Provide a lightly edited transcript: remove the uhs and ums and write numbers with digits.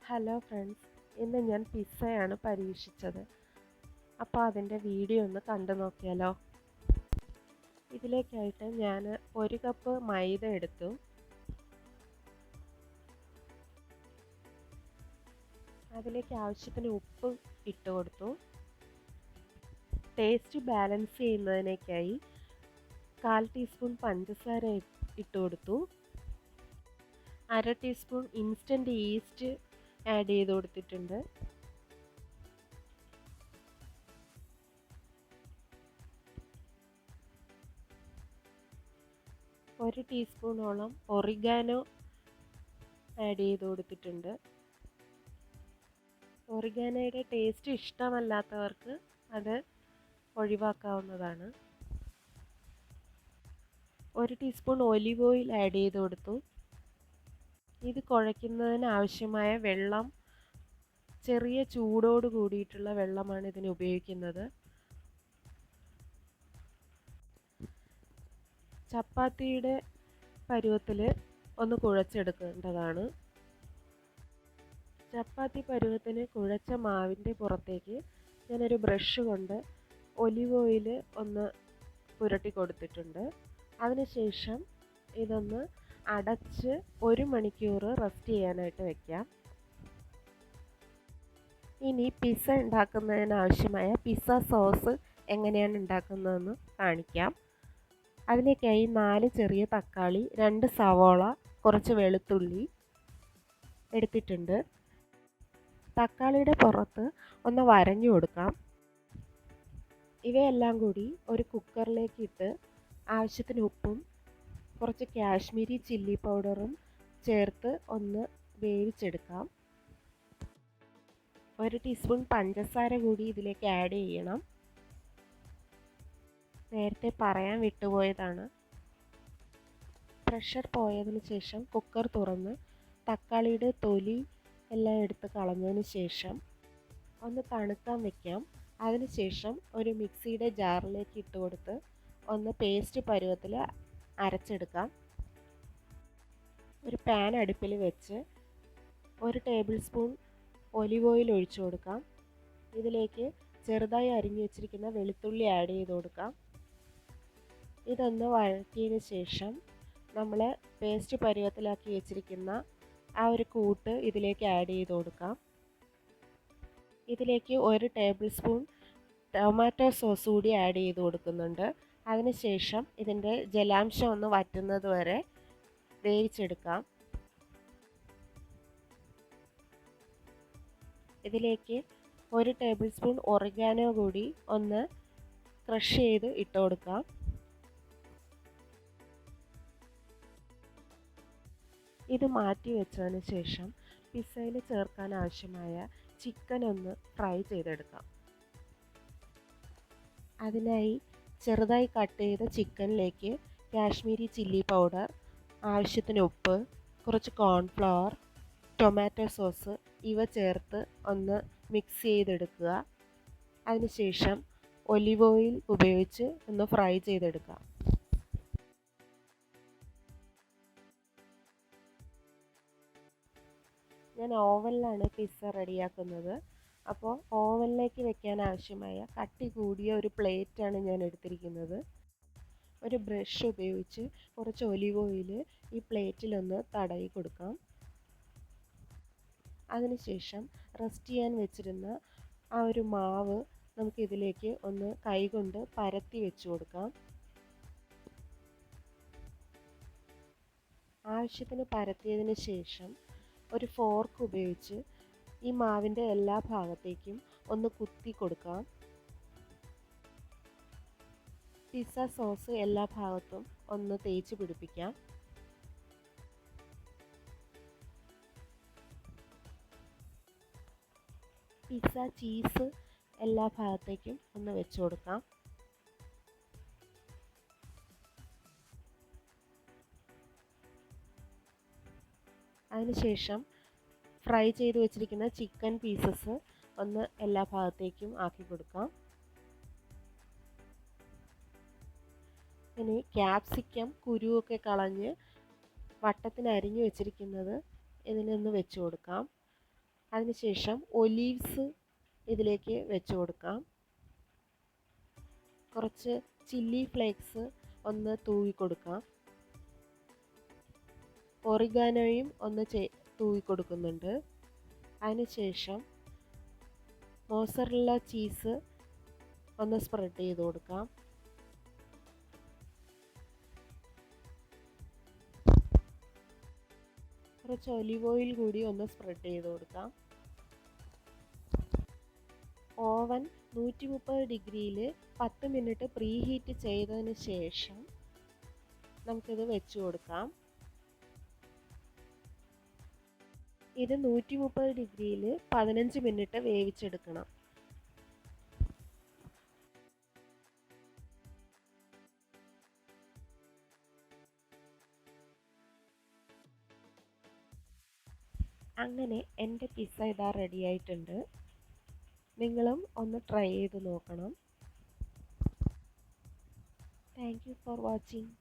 Hello friends, ഇന്ന് ഞാൻ പിസ്സയാണ് പരീക്ഷിച്ചത്. അപ്പോൾ അതിൻ്റെ വീഡിയോ ഒന്ന് കണ്ടു നോക്കിയാലോ. ഇതിലേക്കായിട്ട് ഞാൻ 1 കപ്പ് മൈദ എടുത്തു. അതിലേക്ക് ആവശ്യത്തിന് ഉപ്പ് ഇട്ട് കൊടുത്തു. ടേസ്റ്റ് ബാലൻസ് ചെയ്യുന്നതിനേക്കായി 1/4 ടീസ്പൂൺ പഞ്ചസാര ഇട്ട് കൊടുത്തു. 1/2 ടീസ്പൂൺ ഇൻസ്റ്റൻറ്റ് ഈസ്റ്റ് ആഡ് ചെയ്ത് കൊടുത്തിട്ടുണ്ട്. ഒരു ടീസ്പൂണോളം ഒറിഗാനോ ആഡ് ചെയ്ത് കൊടുത്തിട്ടുണ്ട്. ഒറിഗാനോയുടെ ടേസ്റ്റ് ഇഷ്ടമല്ലാത്തവർക്ക് അത് ഒഴിവാക്കാവുന്നതാണ്. 1 ടീസ്പൂൺ ഒലിവ് ഓയിൽ ആഡ് ചെയ്ത് കൊടുത്തു. ഇത് കുഴയ്ക്കുന്നതിന് ആവശ്യമായ വെള്ളം ചെറിയ ചൂടോട് കൂടിയിട്ടുള്ള വെള്ളമാണ് ഇതിന് ഉപയോഗിക്കുന്നത്. ചപ്പാത്തിയുടെ പരുവത്തിൽ ഒന്ന് കുഴച്ചെടുക്കേണ്ടതാണ്. ചപ്പാത്തി പരുവത്തിന് കുഴച്ച മാവിൻ്റെ പുറത്തേക്ക് ഞാനൊരു ബ്രഷ് കൊണ്ട് ഒലിവ് ഓയിൽ ഒന്ന് പുരട്ടി കൊടുത്തിട്ടുണ്ട്. അതിനുശേഷം ഇതൊന്ന് അടച്ച് 1 മണിക്കൂർ റെസ്റ്റ് ചെയ്യാനായിട്ട് വയ്ക്കാം. ഇനി പിസ്സ ഉണ്ടാക്കുന്നതിന് ആവശ്യമായ പിസ്സ സോസ് എങ്ങനെയാണ് ഉണ്ടാക്കുന്നതെന്ന് കാണിക്കാം. അതിലേക്കായി 4 ചെറിയ തക്കാളി, 2 സവോള, കുറച്ച് വെളുത്തുള്ളി എടുത്തിട്ടുണ്ട്. തക്കാളിയുടെ പുറത്ത് ഒന്ന് വരഞ്ഞു കൊടുക്കാം. ഇവയെല്ലാം കൂടി ഒരു കുക്കറിലേക്ക് ഇട്ട് ആവശ്യത്തിന് ഉപ്പും കുറച്ച് കാശ്മീരി ചില്ലി പൗഡറും ചേർത്ത് ഒന്ന് വേവിച്ചെടുക്കാം. 1 ടീസ്പൂൺ പഞ്ചസാര കൂടി ഇതിലേക്ക് ആഡ് ചെയ്യണം. നേരത്തെ പറയാൻ വിട്ടുപോയതാണ്. പ്രഷർ പോയതിന് ശേഷം കുക്കർ തുറന്ന് തക്കാളിയുടെ തൊലി എല്ലാം എടുത്ത് കളഞ്ഞതിന് ശേഷം ഒന്ന് തണുക്കാൻ വയ്ക്കാം. അതിനുശേഷം ഒരു മിക്സിയുടെ ജാറിലേക്ക് ഇട്ട് കൊടുത്ത് ഒന്ന് പേസ്റ്റ് പരുവത്തിൽ അരച്ചെടുക്കാം. ഒരു പാൻ അടുപ്പിൽ വെച്ച് 1 ടേബിൾ സ്പൂൺ ഒലിവ് ഓയിൽ ഒഴിച്ചു കൊടുക്കാം. ഇതിലേക്ക് ചെറുതായി അരിഞ്ഞു വെച്ചിരിക്കുന്ന വെളുത്തുള്ളി ആഡ് ചെയ്ത് കൊടുക്കാം. ഇതൊന്ന് വഴറ്റിയതിന് ശേഷം നമ്മൾ പേസ്റ്റ് പരുവത്തിലാക്കി വെച്ചിരിക്കുന്ന ആ ഒരു കൂട്ട് ഇതിലേക്ക് ആഡ് ചെയ്ത് കൊടുക്കാം. ഇതിലേക്ക് 1 ടേബിൾ സ്പൂൺ ടൊമാറ്റോ സോസ് കൂടി ആഡ് ചെയ്ത് കൊടുക്കുന്നുണ്ട്. അതിനുശേഷം ഇതിൻ്റെ ജലാംശം ഒന്ന് വറ്റുന്നത് വരെ വേവിച്ചെടുക്കാം. ഇതിലേക്ക് 1 ടേബിൾ സ്പൂൺ ഒറിഗാനോ കൂടി ഒന്ന് ക്രഷ് ചെയ്ത് ഇട്ട് കൊടുക്കാം. ഇത് മാറ്റി വെച്ചതിന് ശേഷം പിസ്സയിൽ ചേർക്കാൻ ആവശ്യമായ ചിക്കൻ ഒന്ന് ഫ്രൈ ചെയ്തെടുക്കാം. അതിനായി ചെറുതായി കട്ട് ചെയ്ത ചിക്കനിലേക്ക് കാശ്മീരി ചില്ലി പൗഡർ, ആവശ്യത്തിന് ഉപ്പ്, കുറച്ച് കോൺഫ്ലവർ, ടൊമാറ്റോ സോസ് ഇവ ചേർത്ത് ഒന്ന് മിക്സ് ചെയ്തെടുക്കുക. അതിനുശേഷം ഒലിവ് ഓയിൽ ഉപയോഗിച്ച് ഒന്ന് ഫ്രൈ ചെയ്തെടുക്കാം. ഞാൻ ഓവനിലാണ് പിസ്സ റെഡിയാക്കുന്നത്. അപ്പോൾ ഓവനിലേക്ക് വെക്കാൻ ആവശ്യമായ കട്ടി കൂടിയ ഒരു പ്ലേറ്റാണ് ഞാൻ എടുത്തിരിക്കുന്നത്. ഒരു ബ്രഷ് ഉപയോഗിച്ച് കുറച്ച് ഒലിവ് ഓയിൽ ഈ പ്ലേറ്റിലൊന്ന് തടവി കൊടുക്കാം. അതിനുശേഷം റെസ്റ്റ് ചെയ്യാൻ വെച്ചിരുന്ന ആ ഒരു മാവ് നമുക്കിതിലേക്ക് ഒന്ന് കൈകൊണ്ട് പരത്തി വെച്ച് കൊടുക്കാം. ആവശ്യത്തിന് പരത്തിയതിന് ശേഷം ഒരു ഫോർക്ക് ഉപയോഗിച്ച് ഈ മാവിൻ്റെ എല്ലാ ഭാഗത്തേക്കും ഒന്ന് കുത്തി കൊടുക്കാം. പിസ്സ സോസ് എല്ലാ ഭാഗത്തും ഒന്ന് തേച്ച് പിടിപ്പിക്കാം. പിസ്സ ചീസ് എല്ലാ ഭാഗത്തേക്കും ഒന്ന് വെച്ച് കൊടുക്കാം. അതിനുശേഷം ഫ്രൈ ചെയ്ത് വെച്ചിരിക്കുന്ന ചിക്കൻ പീസസ് ഒന്ന് എല്ലാ ഭാഗത്തേക്കും ആക്കി കൊടുക്കാം. ഇനി ക്യാപ്സിക്കം കുരുവൊക്കെ കളഞ്ഞ് വട്ടത്തിന് അരിഞ്ഞു വെച്ചിരിക്കുന്നത് ഇതിനൊന്ന് വെച്ച് കൊടുക്കാം. അതിനുശേഷം ഒലീവ്സ് ഇതിലേക്ക് വെച്ച് കൊടുക്കാം. കുറച്ച് ചില്ലി ഫ്ലേക്സ് ഒന്ന് തൂവി കൊടുക്കാം. ഒറിഗാനോയും ഒന്ന് തൂവി കൊടുക്കുന്നുണ്ട്. അതിനുശേഷം മോസറല്ല ചീസ് ഒന്ന് സ്പ്രെഡ് ചെയ്ത് കൊടുക്കാം. കുറച്ച് ഒലിവ് ഓയിൽ കൂടി ഒന്ന് സ്പ്രെഡ് ചെയ്ത് കൊടുക്കാം. ഓവൻ 130 ഡിഗ്രിയിൽ 10 മിനിറ്റ് പ്രീ ഹീറ്റ് ചെയ്തതിന് ശേഷം നമുക്കിത് വെച്ച് കൊടുക്കാം. ഇത് 130 ഡിഗ്രിയിൽ 15 മിനിറ്റ് വേവിച്ചെടുക്കണം. അങ്ങനെ എൻ്റെ പിസ്സ ഇതാ റെഡി ആയിട്ടുണ്ട്. നിങ്ങളും ഒന്ന് ട്രൈ ചെയ്ത് നോക്കണം. Thank you for watching.